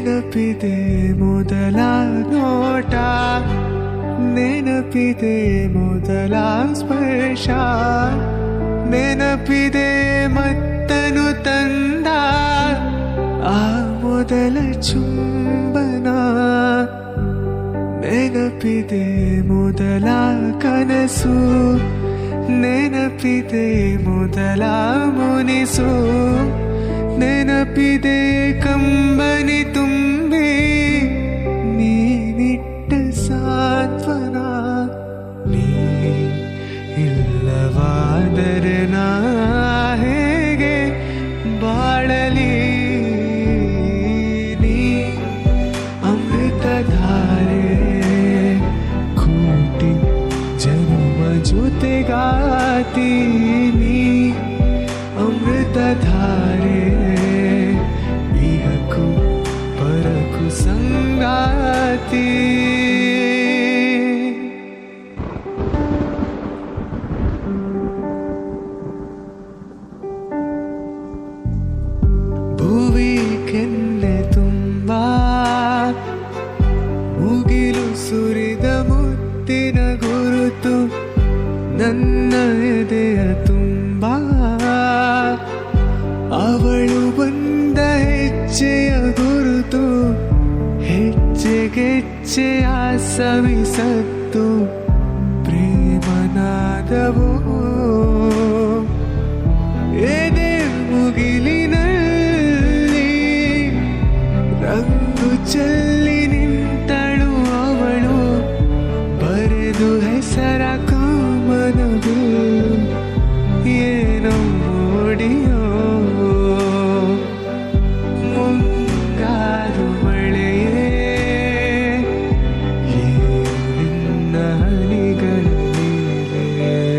ನೆನಪಿದೆ ಮೊದಲ ನೋಟ, ನೆನಪಿದೆ ಮೊದಲ ಸ್ಪರ್ಶ, ನೆನಪಿದೆ ಮತ್ತನು ತಂದ ಆ ಮೊದಲ ಚುಂಬನ, ನೆನಪಿದೆ ಮೊದಲ ಕನಸು, ನೆನಪಿದೆ ಮೊದಲ ಮುನಿಸು, ನೆನಪಿದೆ ಕಂಬನಿ ತುಂಬಿ ನೀನಿಟ್ಟ ಸಾಂತ್ವನ. ನೀ ಇಲ್ಲವಾದರೆ ನಾ ಹೇಗೆ ಬಾಳಲಿ, ನೀ ಅಮೃತಧಾರೆ ಕೋಟಿ ಜನ್ಮ ಜೊತೆಗಾತಿ, ನೀ ಅಮೃತಧಾರೆ ಇಹಕು ಪರಕು ಸಂಗಾತಿ. ಭುವಿ ಕೆನ್ನೆ ತುಂಬ ಮುಗಿಲು ಸುರಿದ ಮುತ್ತಿನ ಗುರುತು, ನನ್ನ ಎದೆಯ ತುಂಬ ಅವಳು ಬಂದ ಹೆಜ್ಜೆಯ ಗುರುತು, ಹೆಜ್ಜೆಗೆಜ್ಜೆಯ ಸವಿಸತ್ತು ಪ್ರೇಮನಾದವು. ಎದೆ ಮುಗಿಲಿನಲ್ಲಿ ರಂಗು ಚೆಲ್ಲಿ ನಿಂತಳು ಅವಳು, ಬರೆದು ಹೆಸರ ಕಾಮನದು ಏನೋ ಓಡಿಯೋ. ಮುಂಗಾರು ಮಳೆಯೇ ನಿನ್ನ ಹನಿಗಳ ಮೇಲೆ.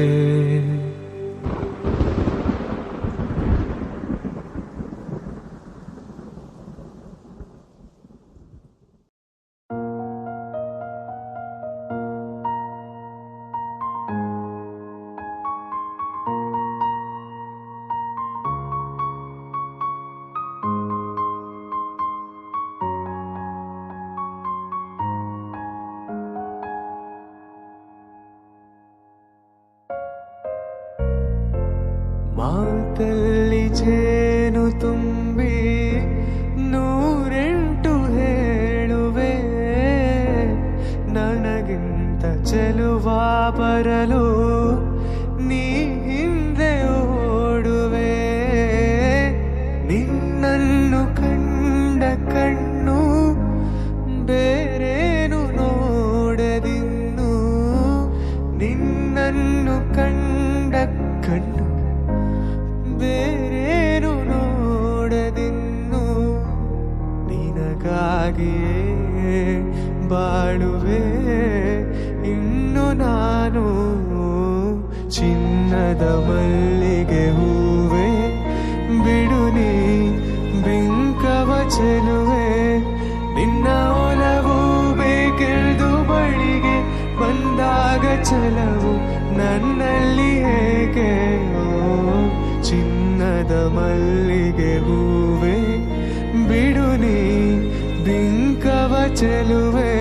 ಮಾತಲ್ಲಿ ಜೇನು ತುಂಬಿ ನೂರೆಂಟು ಹೇಳುವೆ, ನನಗಿಂತ ಚೆಲುವ ಬರಲು ನೀ ಹಿಂದೆ ಓಡುವೆ. ನಿನ್ನನ್ನು ಕಂಡ ಕಣ್ಣು ಬೇರೇನು ನೋಡದಿನ್ನು, ನಿನ್ನನ್ನು ಕಂಡ ಕಣ್ಣು ಬೇರೇನು ನೋಡದಿನ್ನು, ನಿನಗಾಗಿಯೇ ಬಾಳುವೆ ಇನ್ನು ನಾನು. ಚಿನ್ನದ ಮಲ್ಲಿಗೆ ಹೂವೆ ಬಿಡು ನೀ ಬಿಂಕವ ಚೆಲುವೆ, ನಿನ್ನ ಒಲವು ಬೇಕೆಂದು ಬಳಿಗೆ ಬಂದಾಗ ಛಲವು ನನ್ನಲ್ಲಿ ಹೇಗೆ. ಚಿನ್ನದ ಮಲ್ಲಿಗೆ ಹೂವೆ ಬಿಡು ನೀ ಬಿಂಕವ ಚೆಲುವೆ.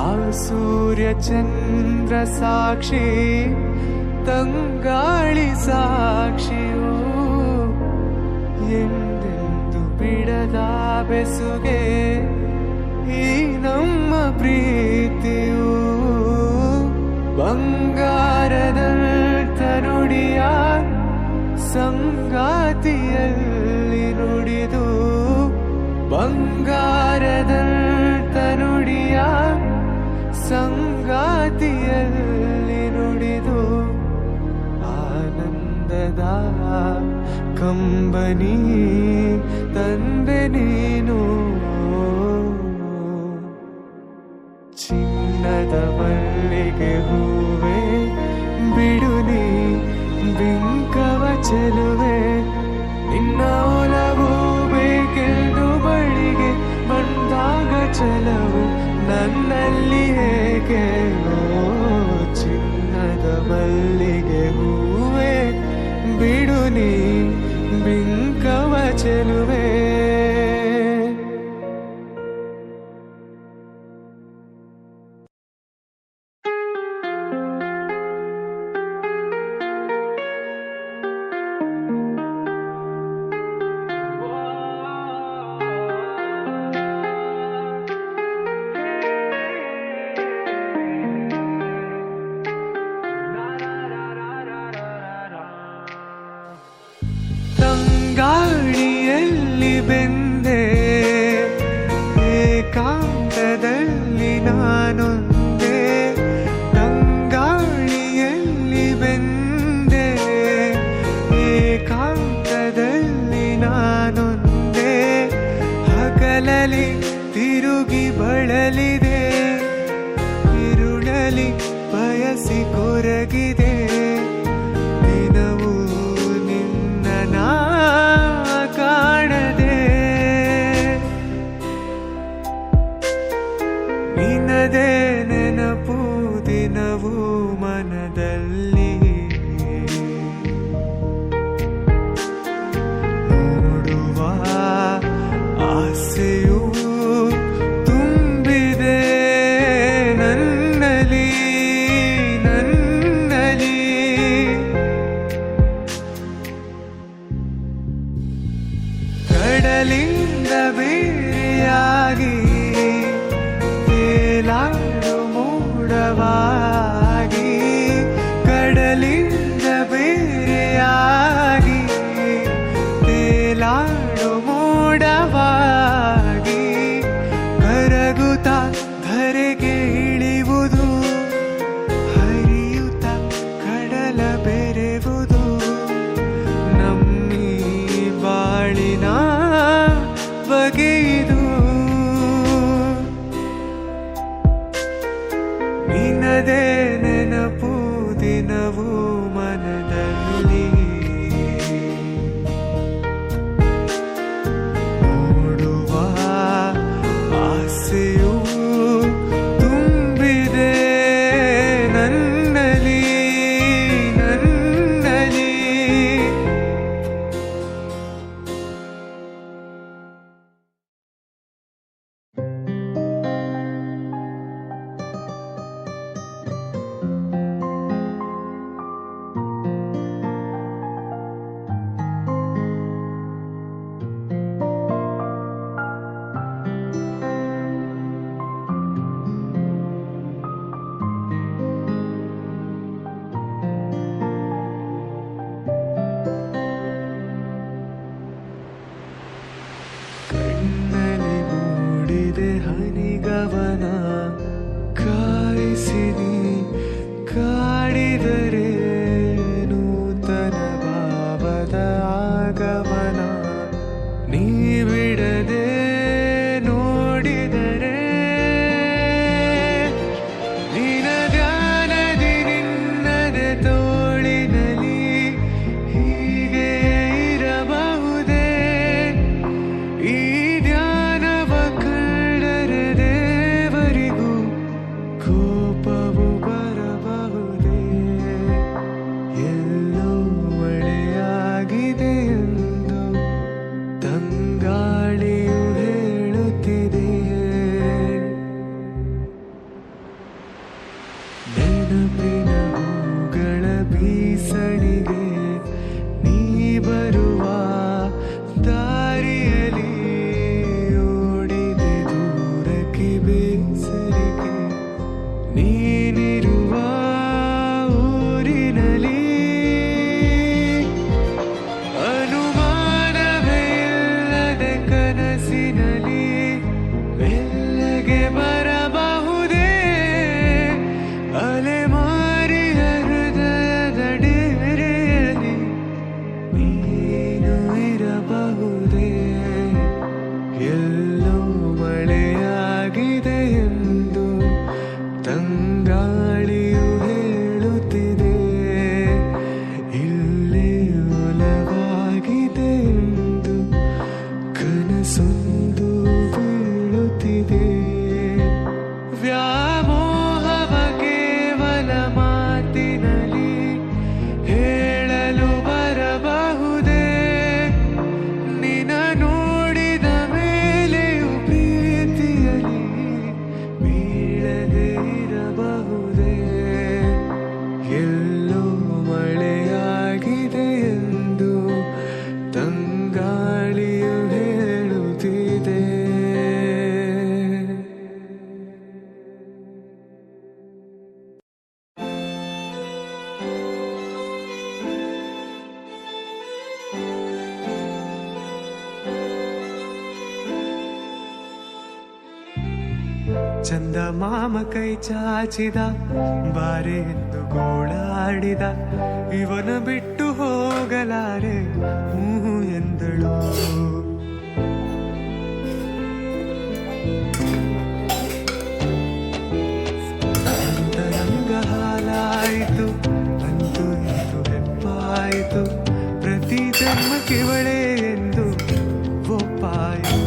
ಆ ಸೂರ್ಯ ಚಂದ್ರ ಸಾಕ್ಷಿ, ತಂಗಾಳಿ ಸಾಕ್ಷಿಯು, ಎಂದೆಂದು ಬಿಡದ ಬೆಸುಗೆ ಈ ನಮ್ಮ ಪ್ರೀತಿಯು. ಬಂಗಾರದಂಥ ನುಡಿಯ ಸಂಗಾತಿಯಲ್ಲಿ ನುಡಿದು, ಬಂಗಾರದಂಥ ನುಡಿಯ ಸಂಗಾತಿಯಲ್ಲಿ ನುಡಿದು, ಆನಂದದ ಕಂಬನಿ ತಂದೆ ನೀನು. ಚಿನ್ನದ ಮಲ್ಲಿಗೆ ಹೂವೆ ಬಿಡು ನೀ ಬಿಂಕವ ಚೆಲುವೆ, ನಿನ್ನ ಒಲವು ಬೇಕೆಂದು ಬಳಿಗೆ ಬಂದಾಗ ಛಲವು ನನ್ನಲ್ಲಿ ಹೇಗೆ. ಚಿನ್ನದ ಮಲ್ಲಿಗೆ ಹೂವೆ ಬಿಡು ನೀ ಬಿಂಕವ ಚೆಲುವೆ. ತಂಗಾಳಿಯಲ್ಲಿ ಬೆಂದೆ ಏಕಾಂತದಲ್ಲಿ ನಾನೊಂದೇ. ತಂಗಾಳಿಯಲ್ಲಿ ಬೆಂದೆ ಏಕಾಂತದಲ್ಲಿ ನಾನೊಂದೇ. ಹಗಲಲಿ ತಿರುಗಿ ಬಳಲಿದೆ, ഇരുಳಲಿ ಬಯಸಿ ಕೊರಗಿದೆ. ದಿನವೂ ನಿನ್ನ ನಾ ಕಾಣದೆ, ನಿನ್ನದೇ ನೆನಪು ದಿನವೂ ಮನದಲ್ಲಿ. ನೋಡುವ ಆಸೆಯು ತುಂಬಿದೆ ನನ್ನಲ್ಲಿ ನನ್ನಲ್ಲಿ. ಕಡಲಿಂದ ಬೇರೆಯಾಗಿ ತೇಲಾಡು ಮೋಡವಾಗಿ, ಕಡಲಿಂದ ಬೇರೆಯಾಗಿ ತೇಲಾಡು ಮೋಡವಾಗಿ, ಕರಗುತ್ತ ಧರೆಗೆ ಇಳಿಯುವುದು, ಹರಿಯುತ್ತ ಕಡಲ ಬೆರೆವುದು. ನಮ್ಮಿ ಬಾಳಿನ ಬಗೆಯಿದು, ನಿನ್ನದೇ ನೆನಪು ದಿನವೂ ಮನದಲ್ಲಿ. ನೋಡುವ ಆಸೆಯು ತುಂಬಿದೆ ನನ್ನಲ್ಲಿ ನನ್ನಲ್ಲಿ. ಚಂದ ಮಾಮ ಕೈ ಚಾಚಿದ ಬಾರೆ ಎಂದು ಗೋಳಾಡಿದ ಇವನ ಬಿಟ್ಟು ಹೋಗಲಾರೆ ಹೂ ಎಂದಳು. ಅಂತರಂಗ ಹಾಲಾಯಿತು ಅಂತೂ ಇಂದು ಹೆಪ್ಪಾಯಿತು ಪ್ರತಿ ಜನ್ಮಕ್ಕಿವಳೆ ಎಂದು ಒಪ್ಪಾಯಿತು.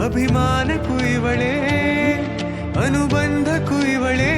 ಅಭಿಮಾನಕ್ಕೂ ಇವಳೇ ಅನುಬಂಧಕ್ಕೂ ಇವಳೇ